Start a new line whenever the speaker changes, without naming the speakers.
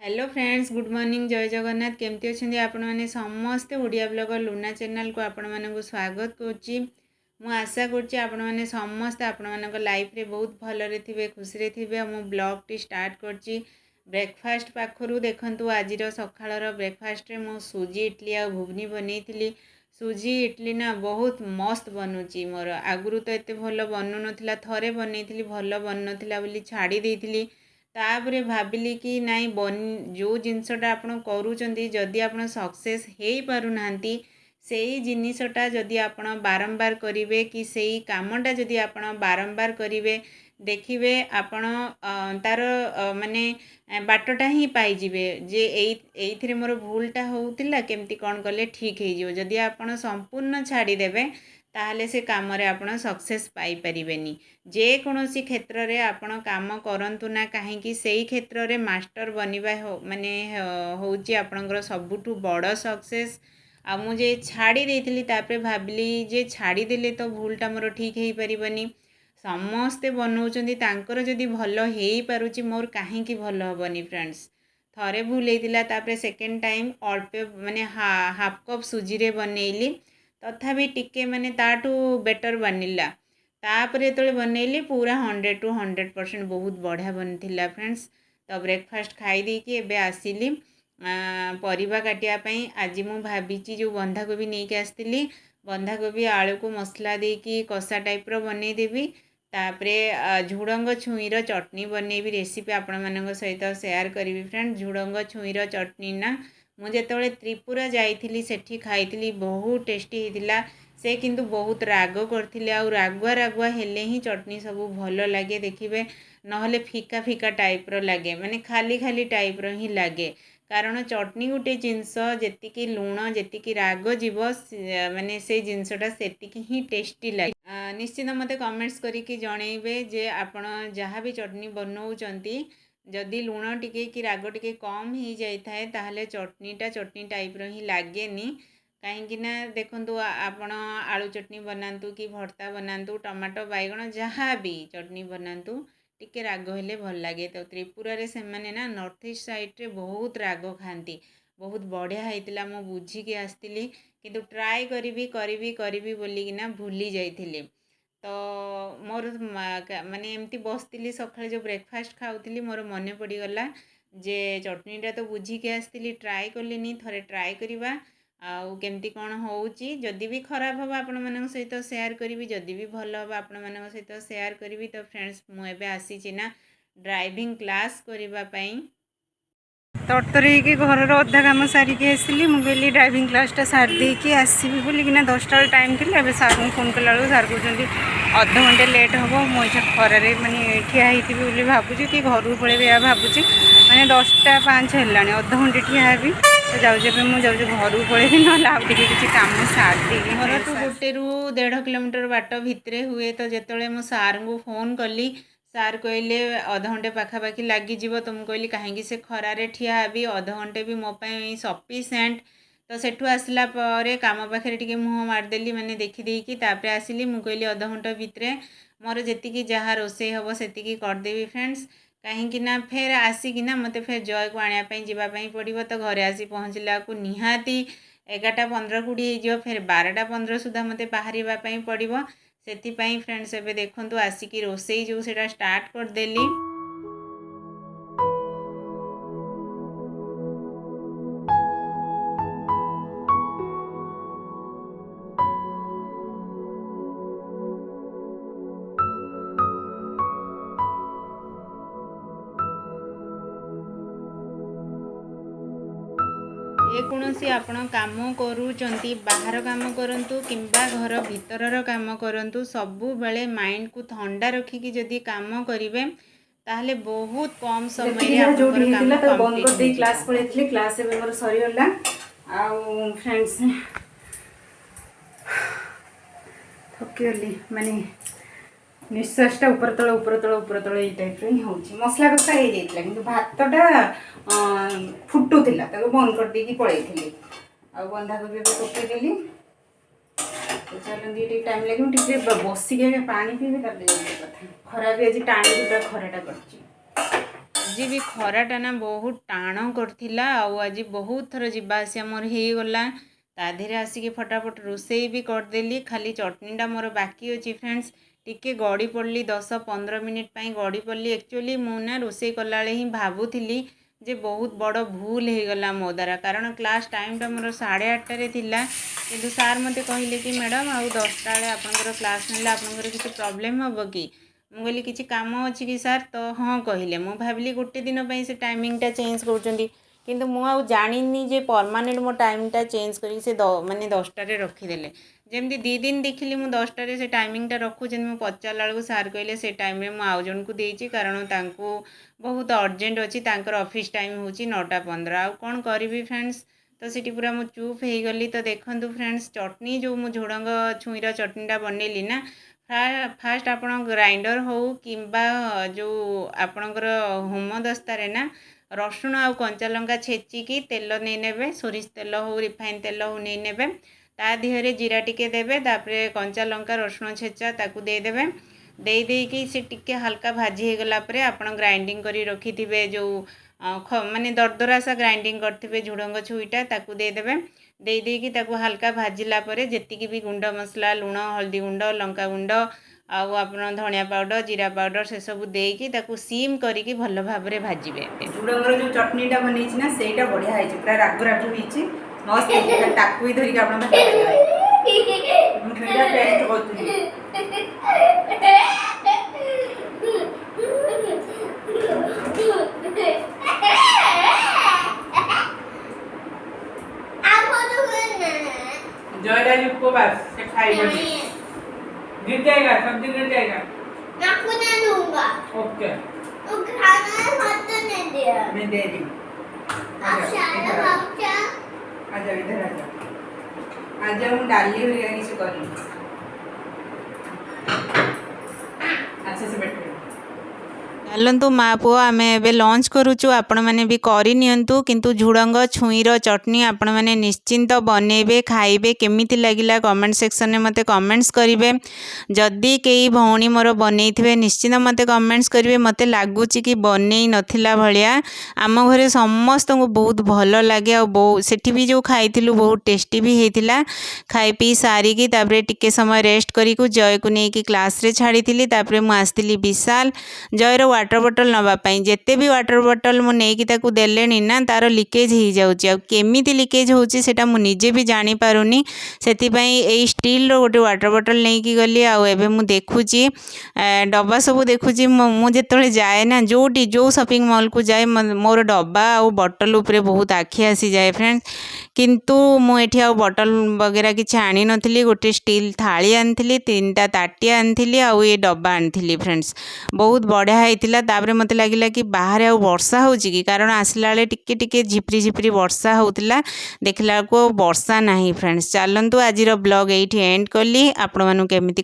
Hello friends, good morning, जय जगन्नाथ। केमती अच्छे आपण मैंने समस्ते ओडिया ब्लॉगर लुना चैनल को आपण मानक स्वागत करुच्ची। मु आशा करुच्ची आपण मैंने समस्ते आपण मानक लाइफ रे बहुत भलरे थिबे, खुशी थिबे। मु ब्लॉग टी स्टार्ट करची ब्रेकफास्ट पाखरु। देखंतु आज सकाळर ब्रेकफास्ट रे मु सुजी इडली आ घुगनी बनैथिली। सुजी इडली ना बहुत मस्त बनुची। मोर आगुरु तो एते भल बनु नथिला, थरे बनैथिली भल बन नथिला बोली छाड़ी देइथिली। तापरे भाविली कि नाई बन जो जिनसटा आपण करूचंती जदि आपण सक्सेस हेई पारु नांती सेई जिनिसटा जदि आपण बारंबार करिवे कि सेई कामटा जदि आपण बारंबार करिवे देखिवे आपण तार माने बाटटा ही पाई जिवे जे एइथिरे मोर भूलटा होउतिला केमती कोन कले ठीक हे जिवो। जदि आपण संपूर्ण छाड़ी देबे ताहले से काम रे आपण सक्सेस पाई परिबेनी। जे कोनोसी क्षेत्र रे आपण काम करंतु ना काहेकि सेई क्षेत्र रे मास्टर बनिबा माने होउची आपणकर सबुठु बड़ सक्सेस। आ मुझे छाड़ी देइथिली तापरे भाबिली जे छाड़ी देले तो भूलटा मोर ठीक हेई परिबनी। समस्ते बनाउचंती तांकर जदि भल हेई पारुची मोर काहेकि भल हबनी फ्रेंड्स। थरे भूल हेइतिला तापरे सेकेंड टाइम अल्प माने हाफ कप सुजी रे बनैली, तथापि टिके माने ताटू बेटर बनिला। तापरे तो बनैली पूरा 100 to 100% बहुत बढ़िया बनथिला फ्रेंड्स। तो ब्रेकफास्ट खाई देकी एबे आसिली परिबा काटिया पई। आज मु भाबिची जो बंधाकोबी नहीं के आस्तिली, बंधाकोबी आलू को मसला देकी कषा टाइप रो बनै देबी। तापरे झुडंग छुईर चटनी बनैबी। रेसिपी आपण मानक सहित शेयर करी फ्रेंड्स। झुडंग छुईर चटनी ना मु जेतबेले त्रिपुरा जाइथिली सेठी खाइथिली, बहुत टेस्टी हेतिला। से किंतु बहुत राग करथिले आ रागुआ रागुआ हेले ही चटनी सब भल लगे देखिबे, नहले फीका फीका टाइप रो लगे, माने खाली खाली टाइप रो ही लगे। कारण चटनी गोटे जिनस जेतिकी लुण जेतिकी राग जीव माने से जिनसटा सेतिकी ही टेस्टी लगे। निश्चित मते कमेंट्स करिकी जणैबे जे आपण जहाँ भी चटनी बनाउचंती जदि लुण टिके कि राग टिके कम ही जाई थाए ताहले चटनीटा चटनी टाइप रो ही लागेनी। कहीं ना देखो आपण आलू चटनी बनातु कि भर्ता बनातु, टमाटो बैगण जहाँ भी चटनी बनातु टिके राग हेले भल लगे। तो त्रिपुरा रे से माने ना नॉर्थ ईस्ट साइड रे बहुत राग खाती। बहुत बढ़िया होइतिला। मु बुझिकी आस्तिली किंतु ट्राए करिबी बोलिकिना भूली जाइथिली। तो मोर माने एमती बसतिली सकाळे जो ब्रेकफास्ट खाउतिली मोर मने पड़ीगला जे चटनीटा तो बुझिकी आस्तिली, ट्राए कलिनी, थरे ट्राए करिबा आउ केमती कौन होउची। जदि भी खराब हम आपण मानक सहित शेयर करी, जदि भी भल हम आपण मानक सहित शेयर करी। तो फ्रेंड्स मु एबे आसी ना ड्राइविंग क्लास करिबा पई तड़तरी कि घर अधा कम सारिकी आसली। मुझे ड्राइविंग क्लासटा सारी देकी आसबि बोलिकिना 10टा टाइम थी। ए सार को फोन कला सार कहते अध घंटे लेट हम मुझे खरारे माने ठिया होती भावुँ कि घर को पलैबी या भावुँ माने 10टा 5 है अध घंटे ठिया हेबी। तो जाऊे मुझे घर को पलैबी ना आगे किसी कम सारी घर तो 1 ରୁ 1.5 किलोमीटर बाट भितर हुए। तो जिते मुझे सार को फोन कली सार कहले अध घंटे पाखापाखि लगिज। तो मुझे कहली कहीं से खरारे ठिया हेबी, अध घंटे भी मोपाई सफिसीयंट। तो सेठू आसला परे काम पाखे टिके मुँह मारदेली माने देखीदेकी तापर आसिली। मुझे कहली अध घंटा भितर मोर जी जहाँ रोसे हम से करदेवी फ्रेंड्स। कहीं ना फेर आसिकिना मत फेर जय को आने जावाई पड़ो। तो घरे आसी पहुँचला को निहाती 11:15-20 हो, फिर 12:15 सुधा मत बाहर पड़ो। से फ्रेंड्स एबे देखंतु आसिकी रोसई जो सेटा स्टार्ट करदेली। जेकोसी आपण काम करूचंती, बाहर काम करंतु किंबा घर भितरर काम करंतु, सबु बेले माइंड को ठंडा रखिकी जदि काम करिवे ताहले बहुत कम समय रे आपनकर काम कंप्लीट हो। क्लास पळेथली क्लास एबे मोर सरी होला। आउ फ्रेंड्स थकिगली माने निश्वासटा ऊपर तल ये टाइप ही हो। मसला कषा हो जाता कि भातटा फुटुला बंद कर देकी पलैली। आ बंधाकोबी पकईदेली। तो चलती ये टाइम लगे टे बसिक पानी पीबी कथा। खरा भी आज टाणी पूरा खराटा कर आज भी खराटा ना बहुत टाण करथिला आउ आज बहुत थर जीवा आसिया मोर हो गला ता देहरे आसिक फटाफट रोषेई भी करदेली खाली चटनीटा मोर बाकी अच्छी फ्रेंड्स टिके गड़ी पड़ली 10-15 मिनिट पाई गड़ी पड़ली एक्चुअली मुझे रोषे कला ही भावुली जे बहुत बड़ भूल हो गला मो द्वारा कारण क्लास टाइमटा मोर 8:30 थिला किंतु सार मते कहले कि मैडम आउ 10टा बेले आपनकर क्लास नेले आपनकर किसी प्रॉब्लम हम कि मुझे कहली किसी काम अच्छी कि सार तो हाँ कहले मु भाविली गोटे दिन पे से टाइमिंगटा चेंज कर किंतु मु आउ जानी जे परमानेंट मो टाइमटा चेंज करी से माने 10टारे रखीदे जमी 2 दिन देखिली मु 10टारे से टाइमिंगटा रखुचे मुझे पचारा बेलू सार कहले से टाइम में मुझे आउ जन को देती कारण तांको बहुत अर्जेंट अच्छी तांकर ऑफिस टाइम हूँ 9:15 आउ कौन करी फ्रेंड्स तो सीटी पूरा मु चुप हो गली। तो देखु फ्रेंड्स चटनी जो मु झुड़ंग छुईर चटनीटा बनैली ना फास्ट आप ग्राइंडर हो कि जो आपणकर होमदस्तार ना रसुण आउ कंचा लंका छेचिकी तेल नहीं नेबे सोरिष तेल हो रिफाइन तेल हो नहीं नेबे ता देहरे जीरा टिके देबे तापरे कंचा लंका रसुण छेचा ताकू देदेबे देकी से टिके हल्का भाजी हो गला परे आपण ग्राइंडिंग करी रखिथिबे जो माने दरदरा सा ग्राइंडिंग करथिबे झुडंग छुईटा ताकू देदेबे देकी ताकू हल्का भाजिला परे जेतिकी भी गुंड मसला लुण हल्दी गुंड लंका गुंड आउ आपण धनिया पाउडर जीरा पाउडर से सब देकी ताकू सीम करिकी भल भाबरे भाजिबे।
झुडंगर जो चटनीटा बनैछि ना सेटा बढ़िया हैछि पूरा रागु रागु हिछि मस्त ताकू ही धरिक आपण मुठीटा टेस्ट करथि जयराज उपवास से खाएगा गिर जाएगा सब्जी गिर जाएगा
मैं नहीं दूंगा
ओके
तो खाना मत नहीं दिया
मैं दे दी
अब शाला बाबूचा
आजा इधर आजा आज हम डाली हुई है किसी करी अच्छे से बैठ
चलतु माँ पुओ आम ए लंच करुचु आपण मैंने भी करनियंतु किंतु झुडंग छुईर चटनी आपण मैंने निश्चिंत बनइबे खाइबे केमिति लागिला कमेंट सेक्शन में मते कमेंट्स करिवे जदि कई भौणी मोर बनइथिबे निश्चिंत मते कमेंट्स करिवे मते लागुची कि बनई नथिला भलिया आम घरे समस्त को बहुत भल लगे आ सेठी भी जो खाइथिलु बहुत टेस्टी भी हेतिला खाई पी सारिकी तापरे टिके समय रेस्ट करिकु जय को नेकी क्लास रे छाड़ी तापरे मु आस्तिली विशाल जयर वाटर बॉटल नापाई जिते भी वाटर बॉटल मुझे देले ना तार लिकेज हो जाऊँगी केमिति लिकेज होटा मुझे भी जानीपारूनी से स्टील रो गोटे वाटर बॉटल नहीं गली आबे मु देखुची डब्बा सब देखुची मुझे जाए ना जो शॉपिंग मॉल को जाए मोर डब्बा आ बॉटल उपरे बहुत आखि आसी जाए फ्रेंड्स किंतु मुझे आ बॉटल वगैरह किसी आनी नी गोटे स्टील थाली आनी 3टा ताटिया आनी आउ ये डब्बा आनी फ्रेंड्स बहुत बढ़िया होता तापर मत लगे कि बाहर आ वर्षा हो कि कारण आसला टिके टिके झिपरी झिपरी वर्षा होता देखला को वर्षा नहीं फ्रेंड्स चलतु आज ब्लॉग ये एंड कली आपण मानू केमिति